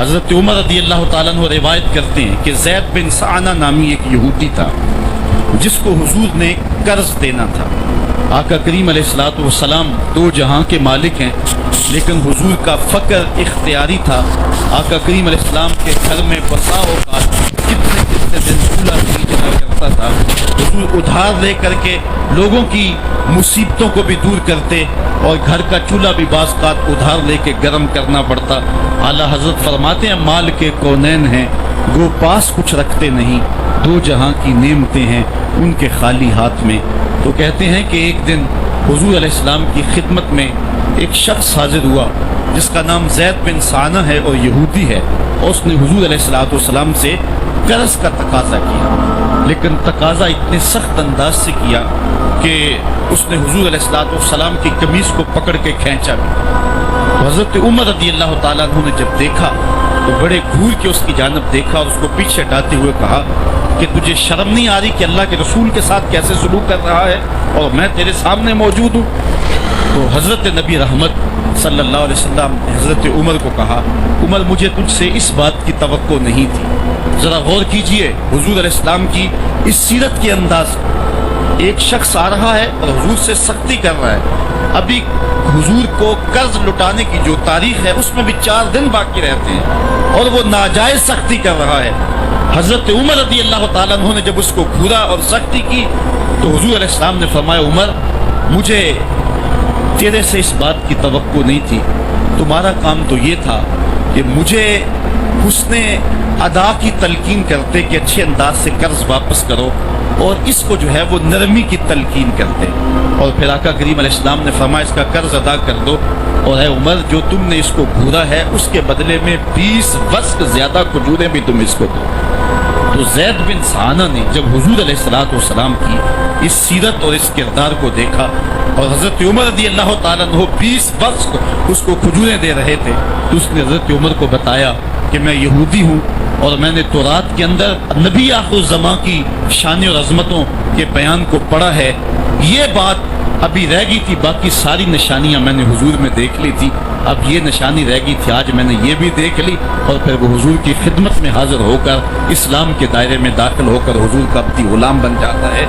حضرت عمر رضی اللہ تعالیٰ عنہ روایت کرتے ہیں کہ زید بن سعنہ نامی ایک یہودی تھا جس کو حضور نے قرض دینا تھا۔ آقا کریم علیہ الصلوۃ والسلام دو جہاں کے مالک ہیں، لیکن حضور کا فقر اختیاری تھا۔ آقا کریم علیہ السلام کے گھر میں بسا اوقات کتنے دن چولہا نہیں جلا کرتا تھا۔ حضور ادھار لے کر کے لوگوں کی مصیبتوں کو بھی دور کرتے، اور گھر کا چولہا بھی بعض اوقات ادھار لے کے گرم کرنا پڑتا۔ اعلیٰ حضرت فرماتے ہیں مال کے کونین ہیں گو پاس کچھ رکھتے نہیں، دو جہاں کی نعمتیں ہیں ان کے خالی ہاتھ میں۔ تو کہتے ہیں کہ ایک دن حضور علیہ السلام کی خدمت میں ایک شخص حاضر ہوا جس کا نام زید بن سعنہ ہے اور یہودی ہے، اور اس نے حضور علیہ السلام سے قرض کا تقاضا کیا، لیکن تقاضا اتنے سخت انداز سے کیا کہ اس نے حضور علیہ السلام کی قمیص کو پکڑ کے کھینچا بھی۔ حضرت عمر رضی اللہ تعالیٰ عنہ نے جب دیکھا تو بڑے گھور کے اس کی جانب دیکھا اور اس کو پیچھے ہٹاتے ہوئے کہا کہ تجھے شرم نہیں آ رہی کہ اللہ کے رسول کے ساتھ کیسے سلوک کر رہا ہے اور میں تیرے سامنے موجود ہوں؟ تو حضرت نبی رحمت صلی اللہ علیہ وسلم نے حضرت عمر کو کہا عمر مجھے تجھ سے اس بات کی توقع نہیں تھی۔ ذرا غور کیجئے حضور علیہ السلام کی اس سیرت کے انداز، ایک شخص آ رہا ہے اور حضور سے سختی کر رہا ہے، ابھی حضور کو قرض لٹانے کی جو تاریخ ہے اس میں بھی 4 دن باقی رہتے ہیں اور وہ ناجائز سختی کر رہا ہے۔ حضرت عمر رضی اللہ تعالیٰ عنہ نے جب اس کو گھورا اور سختی کی تو حضور علیہ السلام نے فرمایا عمر مجھے تیرے سے اس بات کی توقع نہیں تھی، تمہارا کام تو یہ تھا کہ مجھے حسن ادا کی تلقین کرتے کہ اچھے انداز سے قرض واپس کرو، اور اس کو جو ہے وہ نرمی کی تلقین کرتے، اور پھر آقا کریم علیہ السلام نے فرمایا اس کا قرض ادا کر دو، اور اے عمر جو تم نے اس کو گھورا ہے اس کے بدلے میں 20 وسق زیادہ کھجوریں بھی تم اس کو دو۔ تو زید بن سعنہ نے جب حضور علیہ السلام کی اس سیرت اور اس کردار کو دیکھا اور حضرت عمر رضی اللہ تعالیٰ عنہ 20 وسق اس کو کھجوریں دے رہے تھے، تو اس نے حضرت عمر کو بتایا کہ میں یہودی ہوں اور میں نے تورات کے اندر نبی آخر الزماں کی شان اور عظمتوں کے بیان کو پڑھا ہے، یہ بات ابھی رہ گئی تھی، باقی ساری نشانیاں میں نے حضور میں دیکھ لی تھی، اب یہ نشانی رہ گئی تھی، آج میں نے یہ بھی دیکھ لی، اور پھر وہ حضور کی خدمت میں حاضر ہو کر اسلام کے دائرے میں داخل ہو کر حضور کا عبدی غلام بن جاتا ہے۔